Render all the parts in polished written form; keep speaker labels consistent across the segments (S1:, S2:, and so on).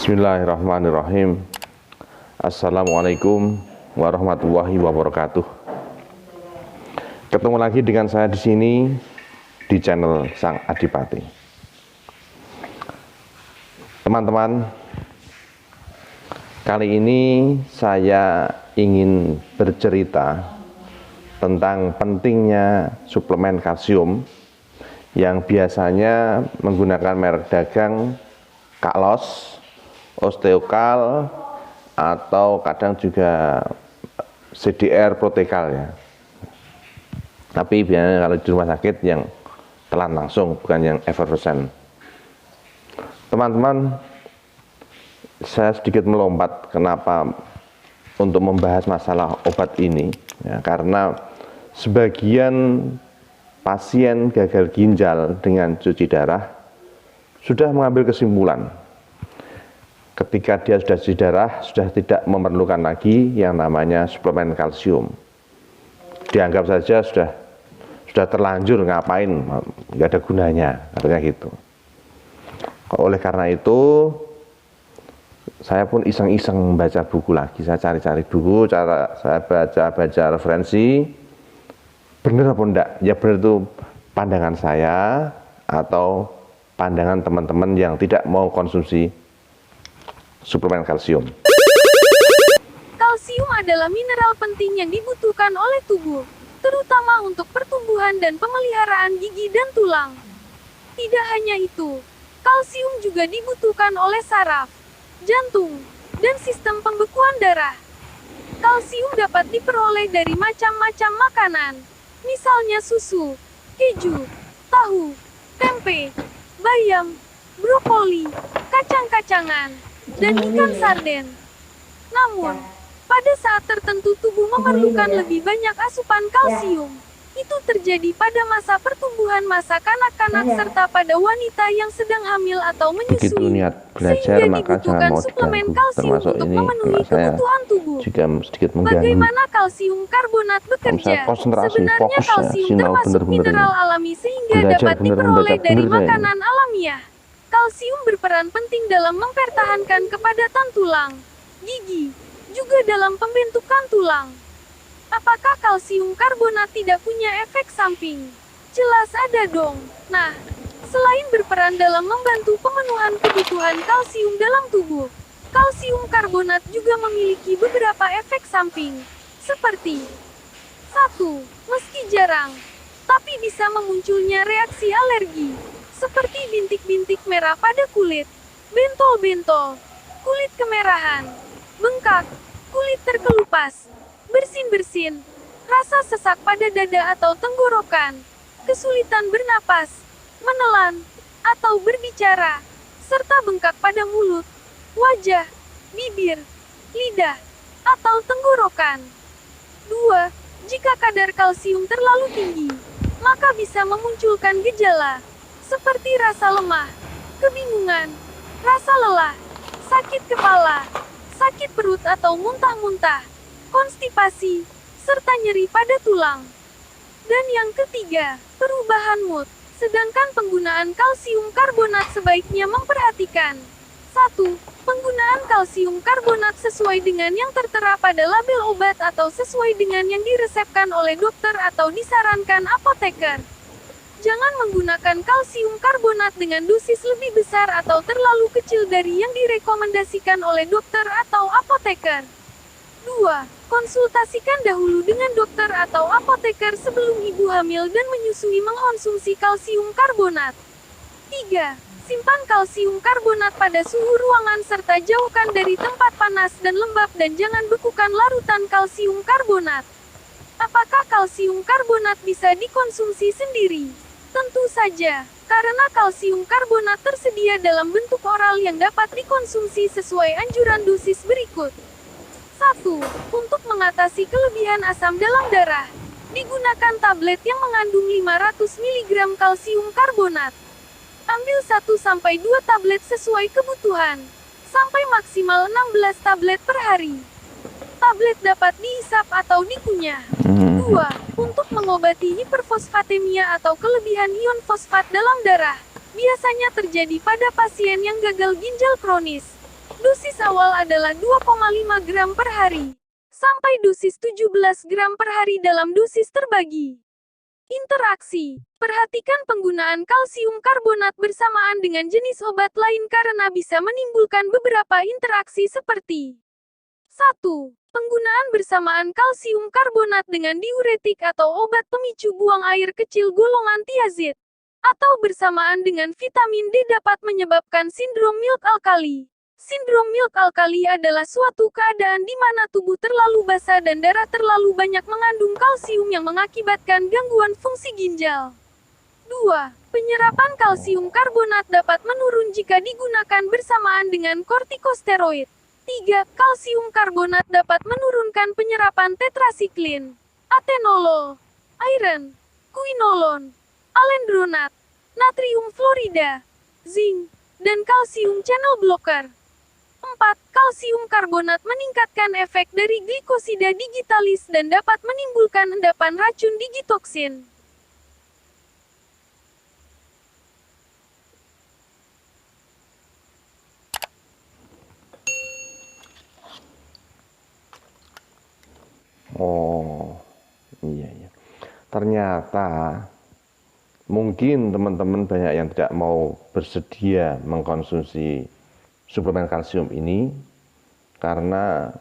S1: Bismillahirrahmanirrahim. Assalamualaikum warahmatullahi wabarakatuh. Ketemu lagi dengan saya di sini di channel Sang Adipati. Teman-teman, kali ini saya ingin bercerita tentang pentingnya suplemen kalsium yang biasanya menggunakan merek dagang Kaklos, Osteokal, atau kadang juga CDR Protekal ya. Tapi biasanya kalau di rumah sakit yang telan langsung, bukan yang effervescent. Teman-teman, saya sedikit melompat kenapa untuk membahas masalah obat ini ya, karena sebagian pasien gagal ginjal dengan cuci darah sudah mengambil kesimpulan ketika dia sudah cuci darah sudah tidak memerlukan lagi yang namanya suplemen kalsium. Dianggap saja sudah terlanjur, ngapain, nggak ada gunanya, katanya gitu. Oleh karena itu saya pun iseng-iseng membaca buku lagi, saya cari-cari buku, saya baca referensi. Benar apa enggak? Ya benar itu pandangan saya atau pandangan teman-teman yang tidak mau konsumsi suplemen kalsium.
S2: Kalsium adalah mineral penting yang dibutuhkan oleh tubuh, terutama untuk pertumbuhan dan pemeliharaan gigi dan tulang. Tidak hanya itu, kalsium juga dibutuhkan oleh saraf, jantung, dan sistem pembekuan darah. Kalsium dapat diperoleh dari macam-macam makanan, misalnya susu, keju, tahu, tempe, bayam, brokoli, kacang-kacangan, dan ikan sarden. Namun, pada saat tertentu tubuh memerlukan lebih banyak asupan kalsium. Itu terjadi pada masa pertumbuhan masa kanak-kanak serta pada wanita yang sedang hamil atau menyusui.
S1: Begitu niat belajar
S2: Sehingga
S1: maka jangan mau
S2: suplemen
S1: diganggu.
S2: kalsium
S1: Termasuk
S2: untuk
S1: ini
S2: memenuhi
S1: anak saya
S2: kebutuhan tubuh.
S1: juga sedikit mengganggu.
S2: Bagaimana kalsium karbonat bekerja?
S1: Konsentrasi,
S2: Sebenarnya
S1: fokus ya,
S2: kalsium
S1: sinau
S2: termasuk
S1: bener-bener
S2: mineral
S1: ini.
S2: alami sehingga
S1: Belajar
S2: dapat
S1: bener,
S2: diperoleh
S1: membaca
S2: dari
S1: bener saya ini.
S2: makanan alamiah. Kalsium berperan penting dalam mempertahankan kepadatan tulang, gigi, juga dalam pembentukan tulang. Apakah kalsium karbonat tidak punya efek samping? Jelas ada dong. Nah, selain berperan dalam membantu pemenuhan kebutuhan kalsium dalam tubuh, kalsium karbonat juga memiliki beberapa efek samping, seperti 1. Meski jarang, tapi bisa memunculnya reaksi alergi, seperti bintik-bintik merah pada kulit, bentol-bentol, kulit kemerahan, bengkak, kulit terkelupas, bersin-bersin, rasa sesak pada dada atau tenggorokan, kesulitan bernapas, menelan, atau berbicara, serta bengkak pada mulut, wajah, bibir, lidah, atau tenggorokan. 2. Jika kadar kalsium terlalu tinggi, maka bisa memunculkan gejala, seperti rasa lemah, kebingungan, rasa lelah, sakit kepala, sakit perut atau muntah-muntah, konstipasi, serta nyeri pada tulang. Dan yang ketiga, perubahan mood. Sedangkan penggunaan kalsium karbonat sebaiknya memperhatikan 1. Penggunaan kalsium karbonat sesuai dengan yang tertera pada label obat atau sesuai dengan yang diresepkan oleh dokter atau disarankan apoteker. Jangan menggunakan kalsium karbonat dengan dosis lebih besar atau terlalu kecil dari yang direkomendasikan oleh dokter atau apoteker. 2. Konsultasikan dahulu dengan dokter atau apoteker sebelum ibu hamil dan menyusui mengkonsumsi kalsium karbonat. 3. Simpan kalsium karbonat pada suhu ruangan serta jauhkan dari tempat panas dan lembab dan jangan bekukan larutan kalsium karbonat. Apakah kalsium karbonat bisa dikonsumsi sendiri? Tentu saja, karena kalsium karbonat tersedia dalam bentuk oral yang dapat dikonsumsi sesuai anjuran dosis berikut. 1. Untuk mengatasi kelebihan asam dalam darah, digunakan tablet yang mengandung 500 mg kalsium karbonat. Ambil 1-2 tablet sesuai kebutuhan, sampai maksimal 16 tablet per hari. Tablet dapat dihisap atau dikunyah. 2. Untuk mengobati hiperfosfatemia atau kelebihan ion fosfat dalam darah, biasanya terjadi pada pasien yang gagal ginjal kronis. Dosis awal adalah 2,5 gram per hari, sampai dosis 17 gram per hari dalam dosis terbagi. Interaksi. Perhatikan penggunaan kalsium karbonat bersamaan dengan jenis obat lain karena bisa menimbulkan beberapa interaksi seperti 1. Penggunaan bersamaan kalsium karbonat dengan diuretik atau obat pemicu buang air kecil golongan tiazid, atau bersamaan dengan vitamin D dapat menyebabkan sindrom milk alkali. Sindrom milk alkali adalah suatu keadaan di mana tubuh terlalu basah dan darah terlalu banyak mengandung kalsium yang mengakibatkan gangguan fungsi ginjal. 2. Penyerapan kalsium karbonat dapat menurun jika digunakan bersamaan dengan kortikosteroid. 3. Kalsium karbonat dapat menurunkan penyerapan tetrasiklin, atenolol, iron, quinolon, alendronat, natrium fluorida, zinc, dan kalsium channel blocker. 4. Kalsium karbonat meningkatkan efek dari glikosida digitalis dan dapat menimbulkan endapan racun digitoksin.
S1: Oh, iya. Ternyata mungkin teman-teman banyak yang tidak mau bersedia mengkonsumsi suplemen kalsium ini karena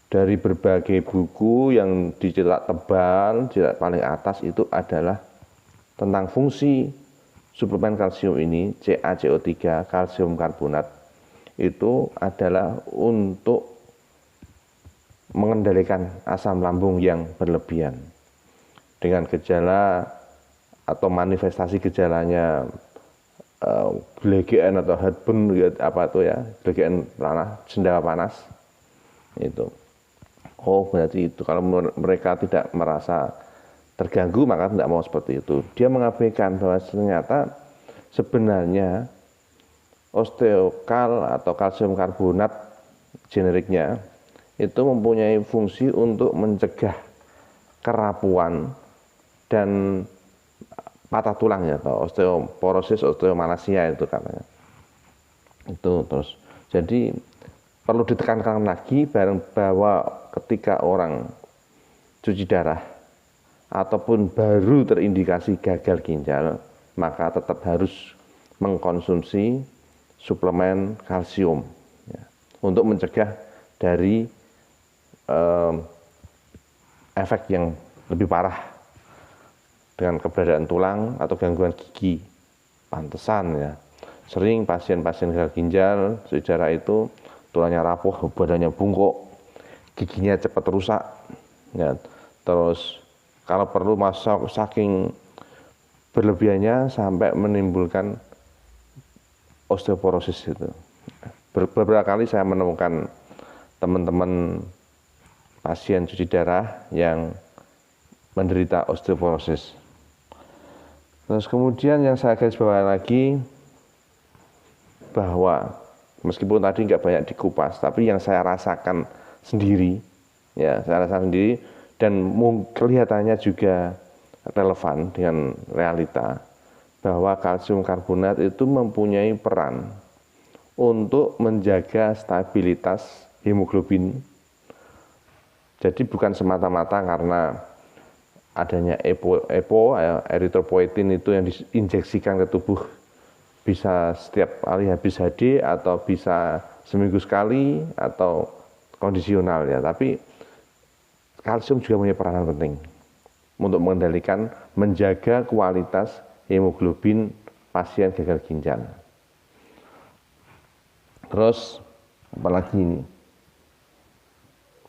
S1: dari berbagai buku yang dicetak tebal, cetak paling atas itu adalah tentang fungsi suplemen kalsium ini, CaCO3, kalsium karbonat, itu adalah untuk mengendalikan asam lambung yang berlebihan. Dengan gejala atau manifestasi gejalanya GLGN atau heartburn, apa itu ya, GLGN panas, sendawa panas itu. Oh, berarti itu kalau mereka tidak merasa terganggu maka tidak mau seperti itu. Dia mengabaikan bahwa ternyata sebenarnya osteokal atau kalsium karbonat generiknya itu mempunyai fungsi untuk mencegah kerapuan dan patah tulang ya, atau osteoporosis, osteomalacia itu katanya. Itu terus. Jadi perlu ditekankan lagi bahwa ketika orang cuci darah ataupun baru terindikasi gagal ginjal, maka tetap harus mengkonsumsi suplemen kalsium ya, untuk mencegah dari efek yang lebih parah dengan keberadaan tulang atau gangguan gigi. Pantesan ya, sering pasien-pasien gagal ginjal sejarah itu tulangnya rapuh, badannya bungkuk, giginya cepat rusak ya. Terus kalau perlu masuk saking berlebihannya sampai menimbulkan osteoporosis itu. Beberapa kali saya menemukan teman-teman pasien cuci darah yang menderita osteoporosis. Terus kemudian yang saya garis bawahi lagi bahwa meskipun tadi nggak banyak dikupas, tapi yang saya rasakan sendiri, ya saya rasakan sendiri dan kelihatannya juga relevan dengan realita bahwa kalsium karbonat itu mempunyai peran untuk menjaga stabilitas hemoglobin. Jadi bukan semata-mata karena adanya eritropoietin itu yang diinjeksikan ke tubuh bisa setiap kali habis HD atau bisa seminggu sekali atau kondisional ya, tapi kalsium juga punya peranan penting untuk mengendalikan, menjaga kualitas hemoglobin pasien gagal ginjal. Terus apalagi ini?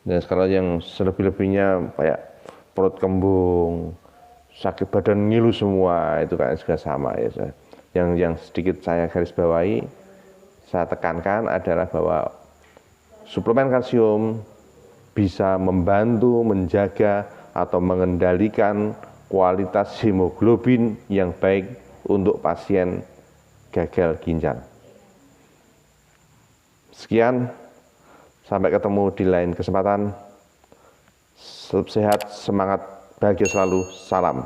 S1: Dan sekarang yang selebih-lebihnya kayak perut kembung, sakit badan ngilu semua, itu kan juga sama ya. Yang sedikit saya garis bawahi, saya tekankan adalah bahwa suplemen kalsium bisa membantu menjaga atau mengendalikan kualitas hemoglobin yang baik untuk pasien gagal ginjal. Sekian, sampai ketemu di lain kesempatan. Tetap sehat, semangat, bahagia selalu, salam.